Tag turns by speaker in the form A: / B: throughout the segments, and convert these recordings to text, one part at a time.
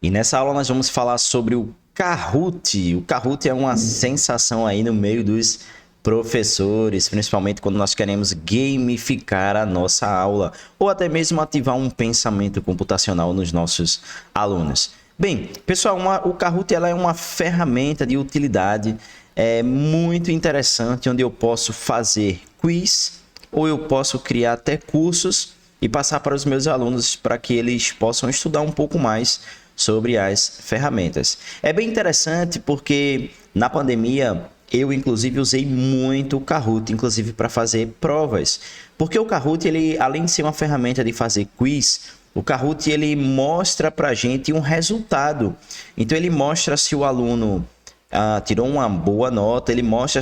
A: E nessa aula nós vamos falar sobre o Kahoot. O Kahoot é uma sensação aí no meio dos professores, principalmente quando nós queremos gamificar a nossa aula ou até mesmo ativar um pensamento computacional nos nossos alunos. Bem, pessoal, o Kahoot ela é uma ferramenta de utilidade muito interessante, onde eu posso fazer quiz ou eu posso criar até cursos e passar para os meus alunos para que eles possam estudar um pouco mais sobre as ferramentas. É bem interessante porque na pandemia eu inclusive usei muito o Kahoot, inclusive para fazer provas, porque o Kahoot, ele além de ser uma ferramenta de fazer quiz, o Kahoot ele mostra para a gente um resultado. Então ele mostra se o aluno tirou uma boa nota, ele mostra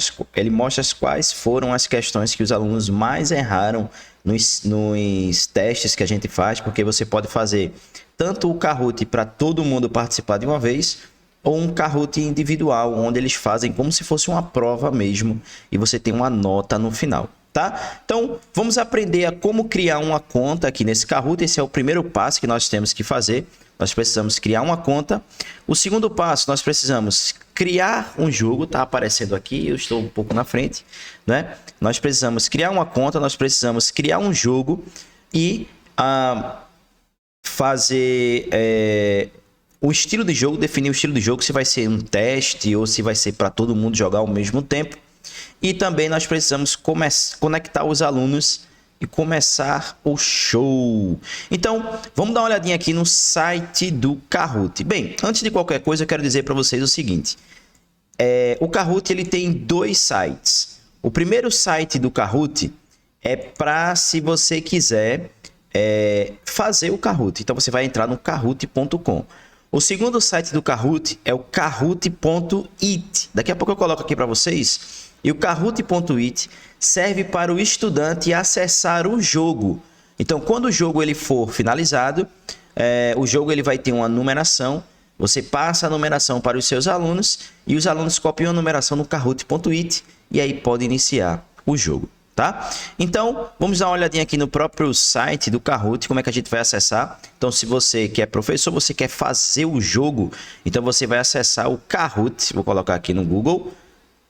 A: quais foram as questões que os alunos mais erraram nos testes que a gente faz, porque você pode fazer tanto o Kahoot para todo mundo participar de uma vez, ou um Kahoot individual, onde eles fazem como se fosse uma prova mesmo, e você tem uma nota no final, tá? Então, vamos aprender a como criar uma conta aqui nesse Kahoot. Esse é o primeiro passo que nós temos que fazer. Nós precisamos criar uma conta. O segundo passo, nós precisamos criar um jogo. Tá aparecendo aqui, eu estou um pouco na frente, né? Nós precisamos criar uma conta, nós precisamos criar um jogo e fazer o estilo de jogo, definir o estilo de jogo, se vai ser um teste ou se vai ser para todo mundo jogar ao mesmo tempo. E também nós precisamos conectar os alunos e começar o show. Então, vamos dar uma olhadinha aqui no site do Kahoot. Bem, antes de qualquer coisa, eu quero dizer para vocês o seguinte. O Kahoot ele tem dois sites. O primeiro site do Kahoot é para se você quiser fazer o Kahoot. Então, você vai entrar no kahoot.com. O segundo site do Kahoot é o kahoot.it. Daqui a pouco eu coloco aqui para vocês. E o kahoot.it serve para o estudante acessar o jogo. Então, quando o jogo ele for finalizado, o jogo ele vai ter uma numeração. Você passa a numeração para os seus alunos e os alunos copiam a numeração no kahoot.it e aí pode iniciar o jogo, tá? Então, vamos dar uma olhadinha aqui no próprio site do Kahoot, como é que a gente vai acessar. Então, se você que é professor, você quer fazer o jogo, então você vai acessar o Kahoot. Vou colocar aqui no Google,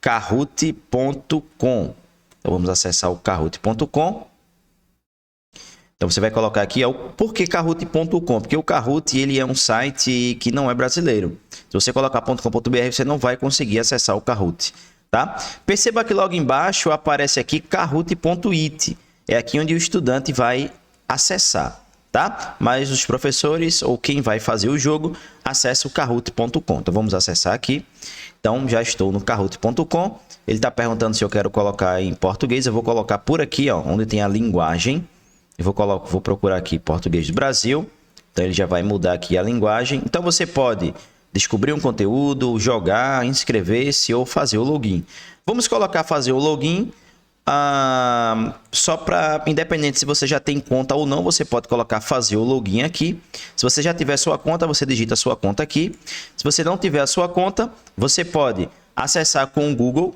A: kahoot.com. Então, vamos acessar o kahoot.com. Então, você vai colocar aqui por que kahoot.com? Porque o Kahoot ele é um site que não é brasileiro. Se você colocar .com.br, você não vai conseguir acessar o Kahoot, tá? Perceba que logo embaixo aparece aqui kahoot.it. É aqui onde o estudante vai acessar, tá? Mas os professores ou quem vai fazer o jogo, acessa o kahoot.com. Então, vamos acessar aqui. Então, já estou no kahoot.com. Ele está perguntando se eu quero colocar em português. Eu vou colocar por aqui, ó, onde tem a linguagem. Eu vou procurar aqui português do Brasil. Então, ele já vai mudar aqui a linguagem. Então, você pode descobrir um conteúdo, jogar, inscrever-se ou fazer o login. Vamos colocar fazer o login. Só para, independente se você já tem conta ou não, você pode colocar fazer o login aqui. Se você já tiver sua conta, você digita a sua conta aqui. Se você não tiver a sua conta, você pode acessar com o Google,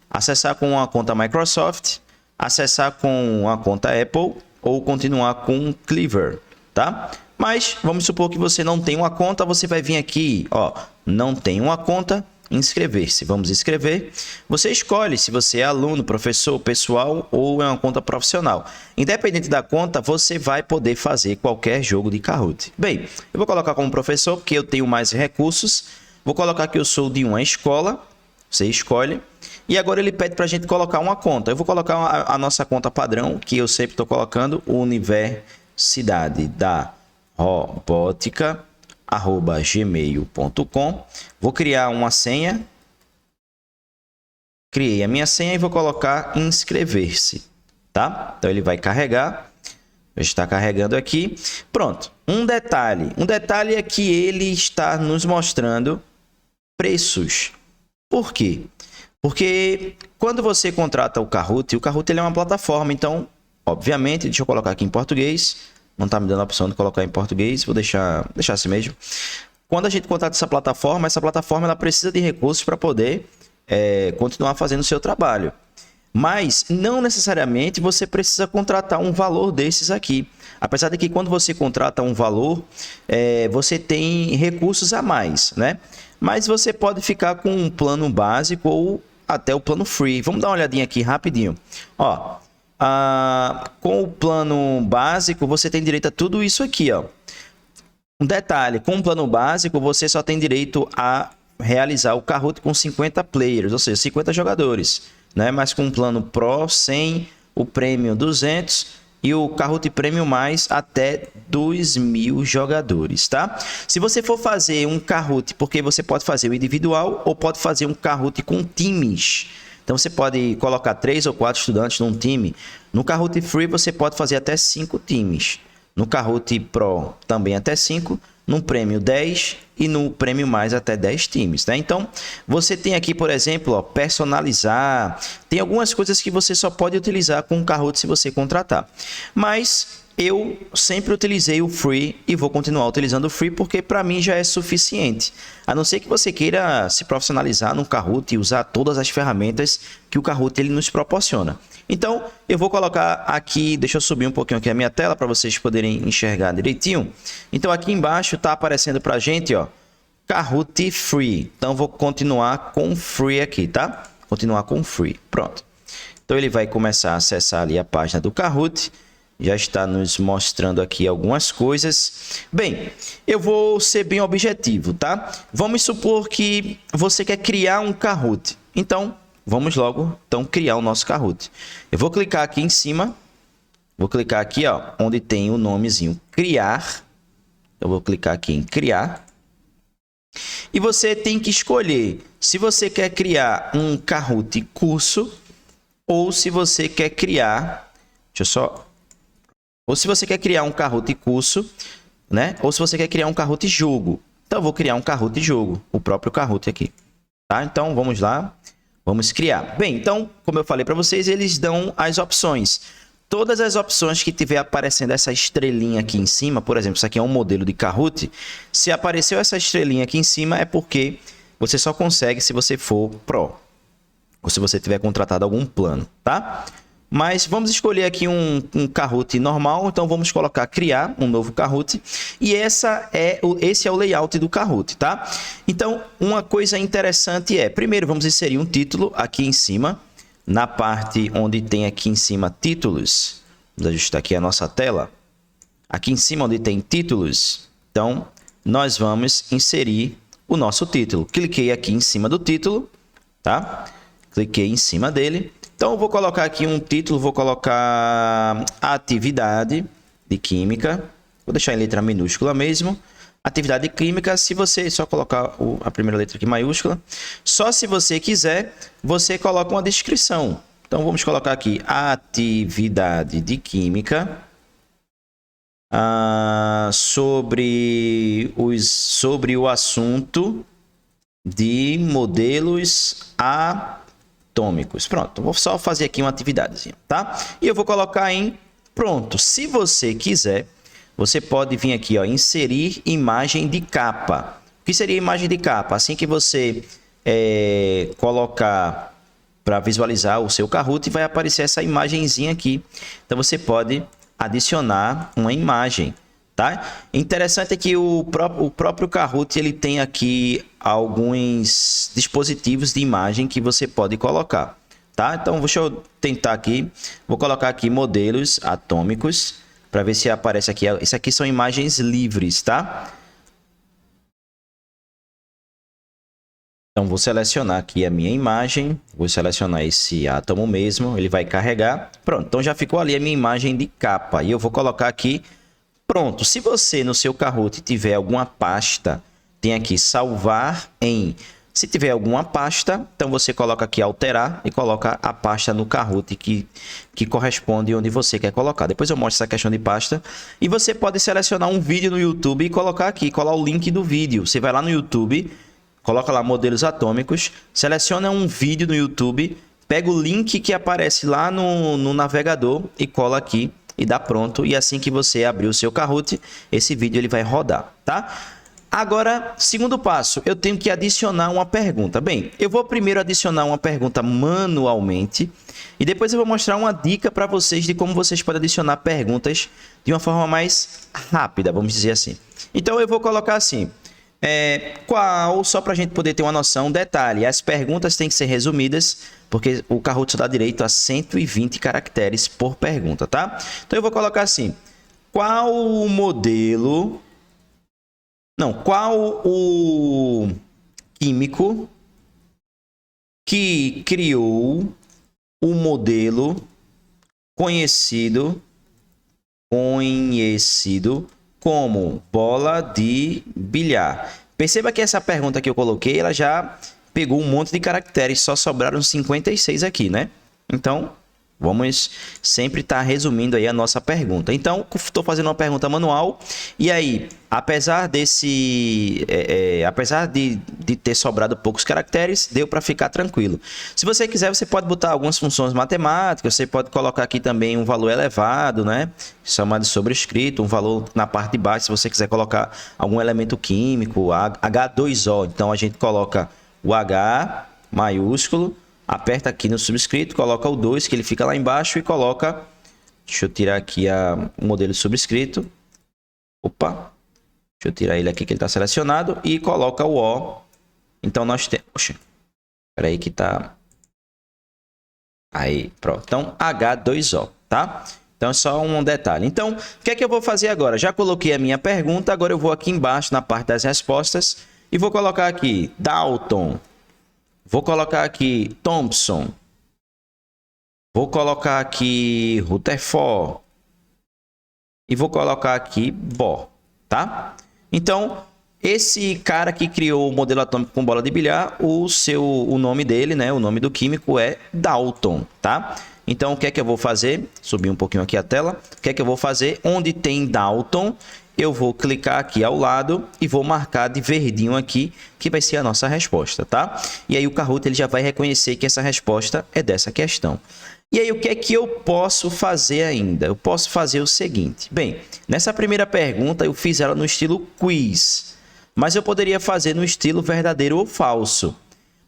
A: acessar com a conta Microsoft, acessar com a conta Apple ou continuar com o Clever, tá? Mas vamos supor que você não tem uma conta, você vai vir aqui, ó, não tem uma conta, inscrever-se. Vamos inscrever. Você escolhe se você é aluno, professor, pessoal ou é uma conta profissional. Independente da conta, você vai poder fazer qualquer jogo de Kahoot. Bem, eu vou colocar como professor porque eu tenho mais recursos. Vou colocar que eu sou de uma escola. Você escolhe. E agora ele pede para a gente colocar uma conta. Eu vou colocar a nossa conta padrão, que eu sempre estou colocando, Universidade da Robótica, @gmail.com. Vou criar uma senha. Criei a minha senha e vou colocar inscrever-se, tá? Então ele vai carregar. Está carregando aqui. Pronto. Um detalhe é que ele está nos mostrando preços. Por quê? Porque quando você contrata o Kahoot ele é uma plataforma, então, obviamente, deixa eu colocar aqui em português. Não está me dando a opção de colocar em português, vou deixar assim mesmo. Quando a gente contrata essa plataforma ela precisa de recursos para poder continuar fazendo o seu trabalho. Mas não necessariamente você precisa contratar um valor desses aqui. Apesar de que quando você contrata um valor, você tem recursos a mais, né? Mas você pode ficar com um plano básico ou até o plano free. Vamos dar uma olhadinha aqui rapidinho. Ó, com o plano básico, você tem direito a tudo isso aqui, ó. Um detalhe, com o plano básico, você só tem direito a realizar o Kahoot com 50 players, ou seja, 50 jogadores, né? Mas com o plano Pro, 100, o Premium 200 e o Kahoot Premium mais até 2.000 jogadores, tá? Se você for fazer um Kahoot, porque você pode fazer o individual ou pode fazer um Kahoot com times. Então você pode colocar 3 ou 4 estudantes num time. No Kahoot Free você pode fazer até 5 times. No Kahoot Pro também até 5, no Premium 10 e no Premium mais até 10 times, né? Então, você tem aqui, por exemplo, ó, personalizar. Tem algumas coisas que você só pode utilizar com o Kahoot se você contratar. Mas eu sempre utilizei o Free e vou continuar utilizando o Free porque para mim já é suficiente. A não ser que você queira se profissionalizar no Kahoot e usar todas as ferramentas que o Kahoot ele nos proporciona. Então, eu vou colocar aqui, deixa eu subir um pouquinho aqui a minha tela para vocês poderem enxergar direitinho. Então, aqui embaixo está aparecendo para a gente, ó, Kahoot Free. Então, vou continuar com Free aqui, tá? Continuar com Free. Pronto. Então, ele vai começar a acessar ali a página do Kahoot. Já está nos mostrando aqui algumas coisas. Bem, eu vou ser bem objetivo, tá? Vamos supor que você quer criar um Kahoot. Então, vamos logo criar o nosso Kahoot. Eu vou clicar aqui em cima. Vou clicar aqui, ó, onde tem o nomezinho criar. Eu vou clicar aqui em criar. E você tem que escolher se você quer criar um Kahoot curso ou se você quer criar... Deixa eu só... Ou se você quer criar um Kahoot curso, né? Ou se você quer criar um Kahoot jogo. Então, eu vou criar um Kahoot jogo, o próprio Kahoot aqui. Tá? Então, vamos lá. Vamos criar. Bem, então, como eu falei para vocês, eles dão as opções. Todas as opções que tiver aparecendo essa estrelinha aqui em cima, por exemplo, isso aqui é um modelo de Kahoot. Se apareceu essa estrelinha aqui em cima, é porque você só consegue se você for Pro. Ou se você tiver contratado algum plano, tá? Mas vamos escolher aqui um Kahoot normal, então vamos colocar criar um novo Kahoot. E esse é o layout do Kahoot, tá? Então, uma coisa interessante é, primeiro vamos inserir um título aqui em cima, na parte onde tem aqui em cima títulos. Vamos ajustar aqui a nossa tela. Aqui em cima onde tem títulos, então nós vamos inserir o nosso título. Cliquei aqui em cima do título, tá? Cliquei em cima dele. Então, eu vou colocar aqui um título, vou colocar atividade de química. Vou deixar em letra minúscula mesmo. Atividade de química, se você só colocar a primeira letra aqui maiúscula. Só se você quiser, você coloca uma descrição. Então, vamos colocar aqui atividade de química. Sobre o assunto de modelos atômicos. Pronto, vou só fazer aqui uma atividadezinha, tá? E eu vou colocar em pronto. Se você quiser, você pode vir aqui, ó, inserir imagem de capa. O que seria imagem de capa? Assim que você colocar para visualizar o seu Kahoot, vai aparecer essa imagenzinha aqui. Então você pode adicionar uma imagem, tá? Interessante é que o próprio Kahoot ele tem aqui alguns dispositivos de imagem que você pode colocar, tá? Então deixa eu tentar aqui, vou colocar aqui modelos atômicos para ver se aparece aqui. Isso aqui são imagens livres, tá? Então vou selecionar aqui a minha imagem, vou selecionar esse átomo mesmo, ele vai carregar. Pronto, então já ficou ali a minha imagem de capa e eu vou colocar aqui. Pronto, se você no seu Kahoot tiver alguma pasta, tem aqui salvar em. Se tiver alguma pasta, então você coloca aqui alterar e coloca a pasta no Kahoot que corresponde onde você quer colocar. Depois eu mostro essa questão de pasta. E você pode selecionar um vídeo no YouTube e colocar aqui, colar o link do vídeo. Você vai lá no YouTube, coloca lá modelos atômicos, seleciona um vídeo no YouTube, pega o link que aparece lá no navegador e cola aqui. E dá pronto, e assim que você abrir o seu Kahoot, esse vídeo ele vai rodar, tá? Agora, segundo passo, eu tenho que adicionar uma pergunta. Bem, eu vou primeiro adicionar uma pergunta manualmente e depois eu vou mostrar uma dica para vocês de como vocês podem adicionar perguntas de uma forma mais rápida, vamos dizer assim. Então, eu vou colocar assim, só para a gente poder ter uma noção, detalhe, as perguntas têm que ser resumidas, porque o Kahoot só dá direito a 120 caracteres por pergunta, tá? Então, eu vou colocar assim, qual o químico que criou o modelo conhecido como bola de bilhar? Perceba que essa pergunta que eu coloquei, ela já pegou um monte de caracteres, só sobraram 56 aqui, né? Então, vamos sempre estar resumindo aí a nossa pergunta. Então, estou fazendo uma pergunta manual. E aí, apesar de ter sobrado poucos caracteres, deu para ficar tranquilo. Se você quiser, você pode botar algumas funções matemáticas. Você pode colocar aqui também um valor elevado, né? Chamado de sobrescrito, um valor na parte de baixo. Se você quiser colocar algum elemento químico, H2O. Então, a gente coloca o H maiúsculo. Aperta aqui no subscrito, coloca o 2, que ele fica lá embaixo, e coloca... Deixa eu tirar aqui o modelo subscrito. Opa! Deixa eu tirar ele aqui, que ele está selecionado. E coloca o O. Então, nós temos... Oxe, espera aí que tá... Aí, pronto. Então, H2O, tá? Então, é só um detalhe. Então, o que é que eu vou fazer agora? Já coloquei a minha pergunta, agora eu vou aqui embaixo, na parte das respostas, e vou colocar aqui Dalton. Vou colocar aqui Thompson. Vou colocar aqui Rutherford. E vou colocar aqui Bohr, tá? Então, esse cara que criou o modelo atômico com bola de bilhar, o nome dele, né? O nome do químico é Dalton, tá? Então, o que é que eu vou fazer? Subir um pouquinho aqui a tela. O que é que eu vou fazer? Onde tem Dalton, eu vou clicar aqui ao lado e vou marcar de verdinho aqui, que vai ser a nossa resposta, tá? E aí o Kahoot ele já vai reconhecer que essa resposta é dessa questão. E aí o que é que eu posso fazer ainda? Eu posso fazer o seguinte. Bem, nessa primeira pergunta eu fiz ela no estilo quiz, mas eu poderia fazer no estilo verdadeiro ou falso.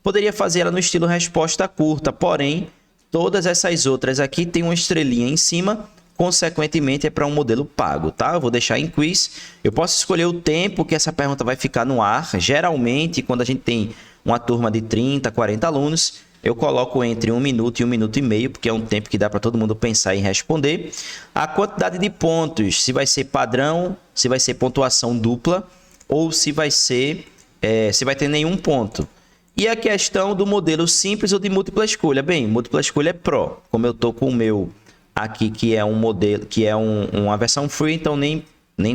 A: Poderia fazer ela no estilo resposta curta, porém, todas essas outras aqui tem uma estrelinha em cima, consequentemente é para um modelo pago, tá? Eu vou deixar em quiz. Eu posso escolher o tempo que essa pergunta vai ficar no ar. Geralmente, quando a gente tem uma turma de 30, 40 alunos, eu coloco entre 1 minuto e 1 minuto e meio, porque é um tempo que dá para todo mundo pensar em responder. A quantidade de pontos, se vai ser padrão, se vai ser pontuação dupla, ou se vai ter nenhum ponto. E a questão do modelo simples ou de múltipla escolha. Bem, múltipla escolha é Pro. Como eu estou com o meu aqui, que é um modelo, que é uma versão free, então nem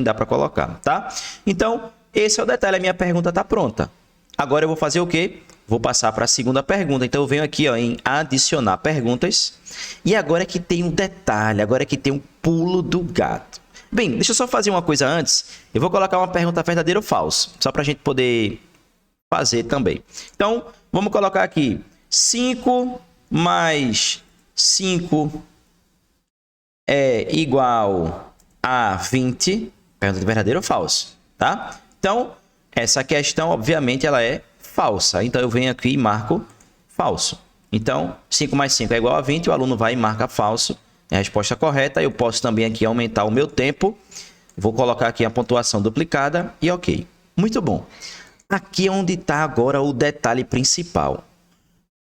A: dá para colocar, tá? Então, esse é o detalhe, a minha pergunta está pronta. Agora eu vou fazer o quê? Vou passar para a segunda pergunta. Então, eu venho aqui ó, em adicionar perguntas. E agora é que tem um detalhe, agora é que tem um pulo do gato. Bem, deixa eu só fazer uma coisa antes. Eu vou colocar uma pergunta verdadeira ou falsa, só para a gente poder fazer também. Então, vamos colocar aqui 5 mais 5 é igual a 20, pergunta de verdadeiro ou falso, tá? Então, essa questão, obviamente, ela é falsa. Então, eu venho aqui e marco falso. Então, 5 mais 5 é igual a 20, o aluno vai e marca falso. É a resposta correta. Eu posso também aqui aumentar o meu tempo. Vou colocar aqui a pontuação duplicada e ok. Muito bom. Aqui é onde está agora o detalhe principal.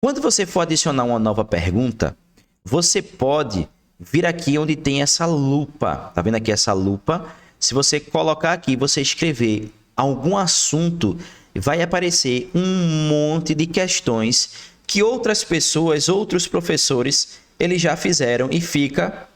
A: Quando você for adicionar uma nova pergunta, você pode vir aqui onde tem essa lupa. Tá vendo aqui essa lupa? Se você colocar aqui, você escrever algum assunto, vai aparecer um monte de questões que outras pessoas, outros professores, eles já fizeram e fica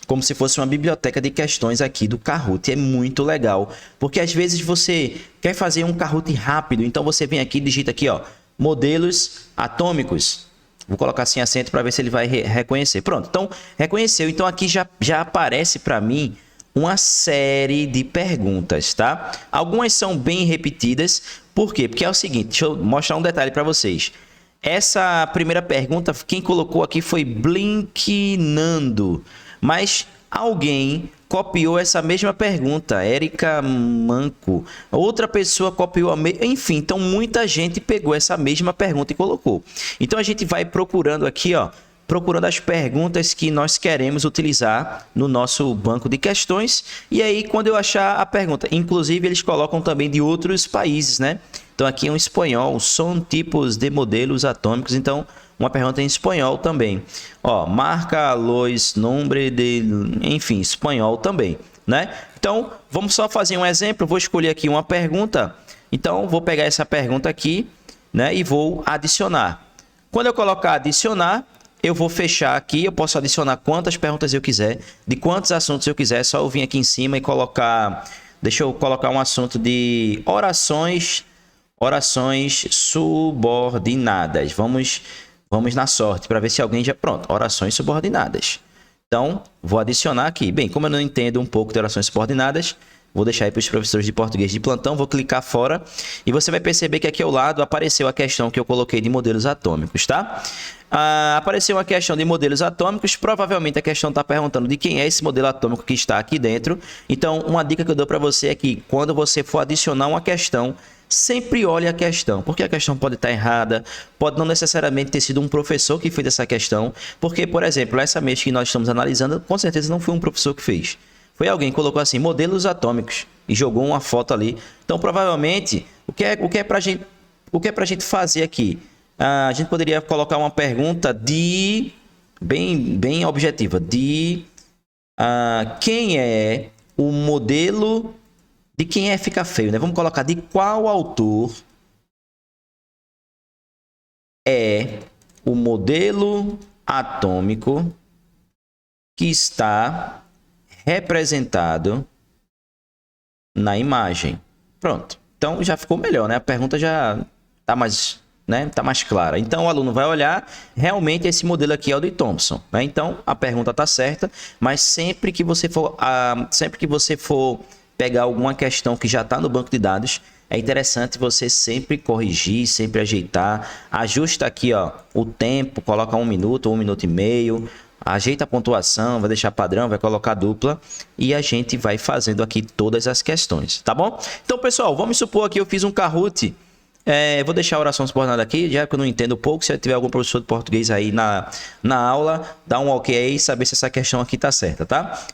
A: como se fosse uma biblioteca de questões aqui do Kahoot. É muito legal, porque às vezes você quer fazer um Kahoot rápido, então você vem aqui e digita aqui, ó, modelos atômicos. Vou colocar assim acento para ver se ele vai reconhecer. Pronto, então reconheceu. Então aqui já aparece para mim uma série de perguntas, tá? Algumas são bem repetidas. Por quê? Porque é o seguinte, deixa eu mostrar um detalhe para vocês. Essa primeira pergunta, quem colocou aqui foi Blinknando. Mas alguém copiou essa mesma pergunta, Érica Manco. Outra pessoa copiou a mesma. Enfim, então muita gente pegou essa mesma pergunta e colocou. Então a gente vai procurando aqui, ó, procurando as perguntas que nós queremos utilizar no nosso banco de questões. E aí, quando eu achar a pergunta, inclusive eles colocam também de outros países, né? Então aqui é um espanhol, são tipos de modelos atômicos. Então, uma pergunta em espanhol também. Ó, marca los nombre de... Enfim, espanhol também, né? Então, vamos só fazer um exemplo. Eu vou escolher aqui uma pergunta. Então, vou pegar essa pergunta aqui, né? E vou adicionar. Quando eu colocar adicionar, eu vou fechar aqui, eu posso adicionar quantas perguntas eu quiser, de quantos assuntos eu quiser, só eu vir aqui em cima e colocar, deixa eu colocar um assunto de orações subordinadas. Vamos na sorte para ver se alguém já, pronto, orações subordinadas. Então, vou adicionar aqui. Bem, como eu não entendo um pouco de orações subordinadas, vou deixar aí para os professores de português de plantão, vou clicar fora e você vai perceber que aqui ao lado apareceu a questão que eu coloquei de modelos atômicos, tá? Apareceu uma questão de modelos atômicos, provavelmente a questão está perguntando de quem é esse modelo atômico que está aqui dentro. Então, uma dica que eu dou para você é que quando você for adicionar uma questão, sempre olhe a questão, porque a questão pode estar errada, pode não necessariamente ter sido um professor que fez essa questão, porque, por exemplo, essa mês que nós estamos analisando, com certeza não foi um professor que fez. Foi alguém que colocou assim, modelos atômicos, e jogou uma foto ali. Então, provavelmente, o que é para gente fazer aqui? A gente poderia colocar uma pergunta de bem objetiva, de quem é o modelo de quem é fica feio, né? Vamos colocar de qual autor é o modelo atômico que está representado na imagem. Pronto. Então já ficou melhor, né? A pergunta já está mais, né? Tá mais clara. Então o aluno vai olhar, realmente esse modelo aqui é o de Thomson, né? Então a pergunta está certa, mas sempre que você for pegar alguma questão que já está no banco de dados, é interessante você sempre corrigir, sempre ajeitar. Ajusta aqui, ó, o tempo, coloca 1 minuto ou 1 minuto e meio. Ajeita a pontuação, vai deixar padrão, vai colocar dupla e a gente vai fazendo aqui todas as questões, tá bom? Então, pessoal, vamos supor que eu fiz um Kahoot. Vou deixar a oração subordinada aqui, já que eu não entendo pouco. Se tiver algum professor de português aí na aula, dá um ok aí e saber se essa questão aqui tá certa, tá?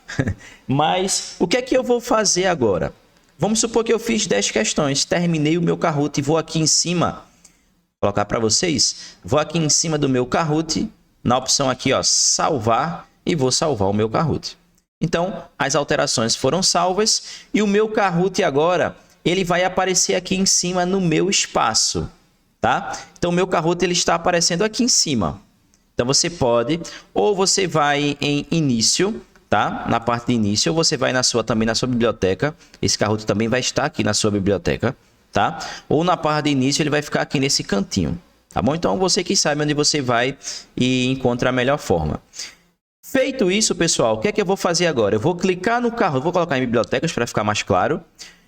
A: Mas o que é que eu vou fazer agora? Vamos supor que eu fiz 10 questões, terminei o meu Kahoot e vou aqui em cima, vou colocar para vocês, vou aqui em cima do meu Kahoot, na opção aqui, ó, salvar, e vou salvar o meu Kahoot. Então, as alterações foram salvas e o meu Kahoot agora, ele vai aparecer aqui em cima no meu espaço, tá? Então, o meu Kahoot, ele está aparecendo aqui em cima. Então, você pode, ou você vai em início, tá? Na parte de início, ou você vai também na sua biblioteca. Esse Kahoot também vai estar aqui na sua biblioteca, tá? Ou na parte de início, ele vai ficar aqui nesse cantinho, tá bom? Então, você que sabe onde você vai e encontra a melhor forma. Feito isso, pessoal, o que é que eu vou fazer agora? Eu vou clicar no Kahoot, vou colocar em bibliotecas para ficar mais claro.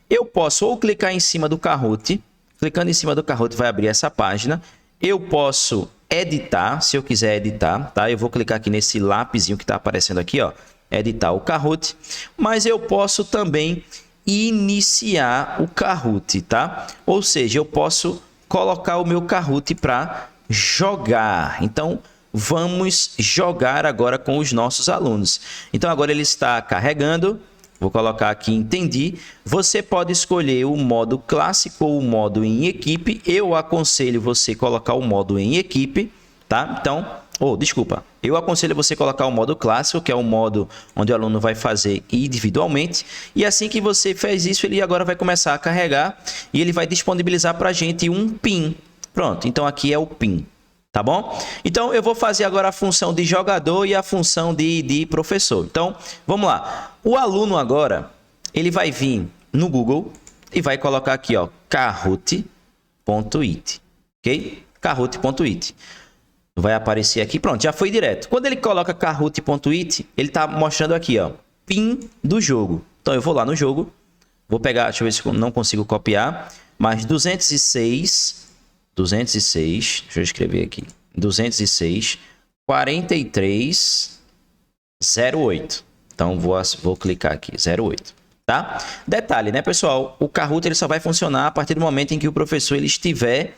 A: Eu posso ou clicar em cima do Kahoot, clicando em cima do Kahoot vai abrir essa página. Eu posso editar, se eu quiser editar, tá? Eu vou clicar aqui nesse lápisinho que está aparecendo aqui, ó, editar o Kahoot. Mas eu posso também iniciar o Kahoot, tá? Ou seja, eu posso colocar o meu Kahoot para jogar. Então, vamos jogar agora com os nossos alunos. Então, agora ele está carregando. Vou colocar aqui entendi. Você pode escolher o modo clássico ou o modo em equipe. Eu aconselho você colocar o modo em equipe, tá? Então, eu aconselho você colocar o modo clássico, que é o modo onde o aluno vai fazer individualmente. E assim que você fez isso, ele agora vai começar a carregar e ele vai disponibilizar para a gente um PIN. Pronto, então aqui é o PIN. Tá bom? Então, eu vou fazer agora a função de jogador e a função de professor. Então, vamos lá. O aluno agora, ele vai vir no Google e vai colocar aqui, ó, kahoot.it, ok? Kahoot.it. Vai aparecer aqui, pronto, já foi direto. Quando ele coloca kahoot.it, ele está mostrando aqui, ó, PIN do jogo. Então, eu vou lá no jogo, vou pegar, deixa eu ver se eu não consigo copiar, mas 206, deixa eu escrever aqui, 206, 43, 08. Então, vou clicar aqui, 08. Tá? Detalhe, né, pessoal? O Kahoot ele só vai funcionar a partir do momento em que o professor ele estiver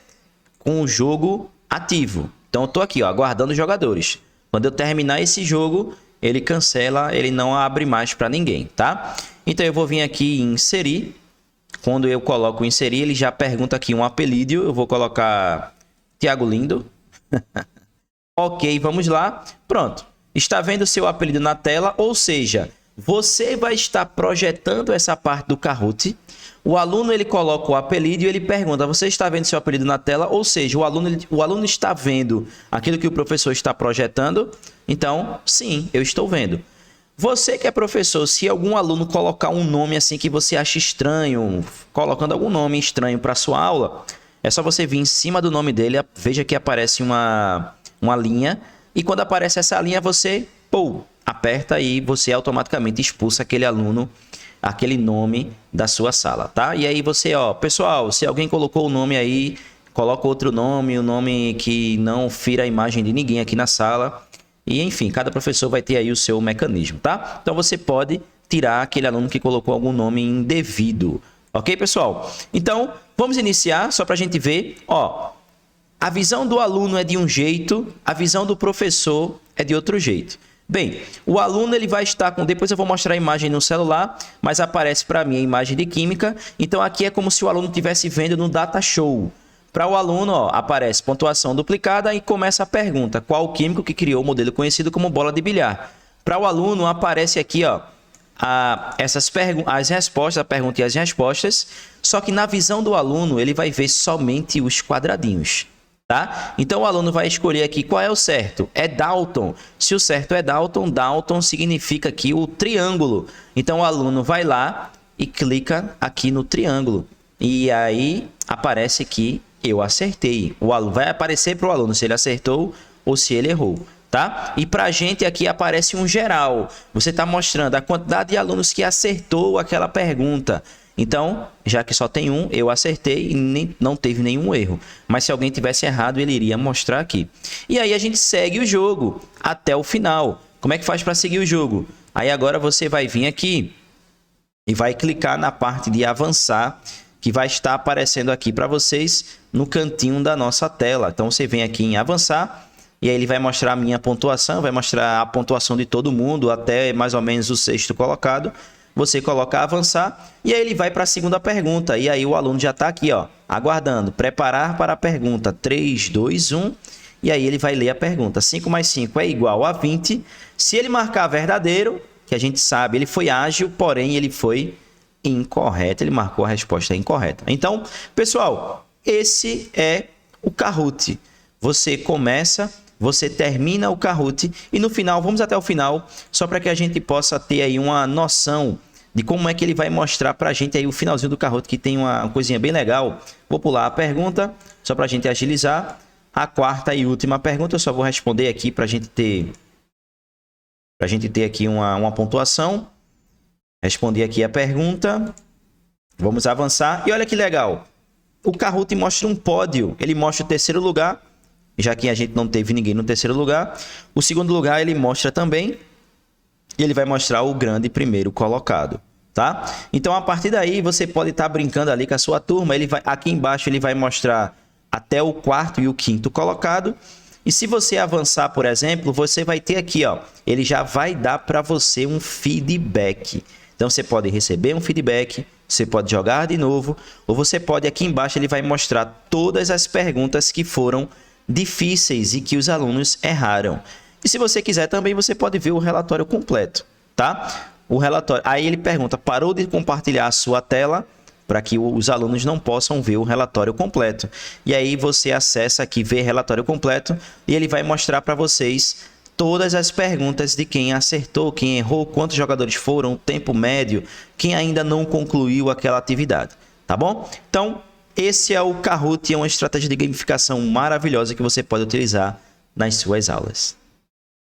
A: com o jogo ativo. Então, eu tô aqui, ó, aguardando os jogadores. Quando eu terminar esse jogo, ele cancela, ele não abre mais para ninguém, tá? Então, eu vou vir aqui em inserir. Quando eu coloco inserir, ele já pergunta aqui um apelido. Eu vou colocar Thiago Lindo. Ok, vamos lá. Pronto. Está vendo seu apelido na tela, ou seja, você vai estar projetando essa parte do Kahoot. O aluno ele coloca o apelido e ele pergunta: você está vendo seu apelido na tela? Ou seja, o aluno está vendo aquilo que o professor está projetando. Então, sim, eu estou vendo. Você que é professor, se algum aluno colocar um nome assim que você acha estranho, colocando algum nome estranho para sua aula, é só você vir em cima do nome dele, veja que aparece uma linha, e quando aparece essa linha, você aperta e você automaticamente expulsa aquele aluno, aquele nome da sua sala, tá? E aí você, ó, pessoal, se alguém colocou o nome aí, coloca outro nome, um nome que não fira a imagem de ninguém aqui na sala. E, enfim, cada professor vai ter aí o seu mecanismo, tá? Então, você pode tirar aquele aluno que colocou algum nome indevido. Ok, pessoal? Então, vamos iniciar só para a gente ver. Ó, a visão do aluno é de um jeito, a visão do professor é de outro jeito. Bem, o aluno ele vai estar com... Depois eu vou mostrar a imagem no celular, mas aparece para mim a imagem de química. Então, aqui é como se o aluno estivesse vendo no Data Show. Para o aluno, ó, aparece pontuação duplicada e começa a pergunta: qual o químico que criou o modelo conhecido como bola de bilhar? Para o aluno, aparece aqui, ó, as respostas, a pergunta e as respostas, só que na visão do aluno, ele vai ver somente os quadradinhos, tá? Então, o aluno vai escolher aqui qual é o certo. É Dalton. Se o certo é Dalton, Dalton significa aqui o triângulo. Então, o aluno vai lá e clica aqui no triângulo. E aí, aparece aqui: eu acertei. O aluno vai aparecer para o aluno se ele acertou ou se ele errou, tá? E para a gente aqui aparece um geral. Você está mostrando a quantidade de alunos que acertou aquela pergunta. Então, já que só tem um, eu acertei e não teve nenhum erro. Mas se alguém tivesse errado, ele iria mostrar aqui. E aí a gente segue o jogo até o final. Como é que faz para seguir o jogo? Aí agora você vai vir aqui e vai clicar na parte de avançar, que vai estar aparecendo aqui para vocês no cantinho da nossa tela. Então, você vem aqui em avançar e aí ele vai mostrar a minha pontuação, vai mostrar a pontuação de todo mundo até mais ou menos o sexto colocado. Você coloca avançar e aí ele vai para a segunda pergunta. E aí o aluno já está aqui, ó, aguardando. Preparar para a pergunta 3, 2, 1. E aí ele vai ler a pergunta. 5 mais 5 é igual a 20. Se ele marcar verdadeiro, que a gente sabe, ele foi ágil, porém ele foi incorreto, ele marcou a resposta incorreta. Então, pessoal, esse é o Kahoot. Você começa, você termina o Kahoot e no final, vamos até o final, só para que a gente possa ter aí uma noção de como é que ele vai mostrar para a gente aí o finalzinho do Kahoot, que tem uma coisinha bem legal. Vou pular a pergunta, só para a gente agilizar. A quarta e última pergunta, eu só vou responder aqui para a gente ter aqui uma pontuação. Respondi aqui a pergunta. Vamos avançar. E olha que legal. O Kahoot mostra um pódio. Ele mostra o terceiro lugar, já que a gente não teve ninguém no terceiro lugar. O segundo lugar ele mostra também. E ele vai mostrar o grande primeiro colocado, tá? Então, a partir daí, você pode estar brincando ali com a sua turma. Aqui embaixo ele vai mostrar até o quarto e o quinto colocado. E se você avançar, por exemplo, você vai ter aqui, ó, ele já vai dar para você um feedback. Então, você pode receber um feedback, você pode jogar de novo, ou você pode, aqui embaixo, ele vai mostrar todas as perguntas que foram difíceis e que os alunos erraram. E se você quiser também, você pode ver o relatório completo, tá? O relatório. Aí ele pergunta: parou de compartilhar a sua tela? Para que os alunos não possam ver o relatório completo. E aí você acessa aqui, ver relatório completo, e ele vai mostrar para vocês todas as perguntas de quem acertou, quem errou, quantos jogadores foram, o tempo médio, quem ainda não concluiu aquela atividade, tá bom? Então, esse é o Kahoot, é uma estratégia de gamificação maravilhosa que você pode utilizar nas suas aulas.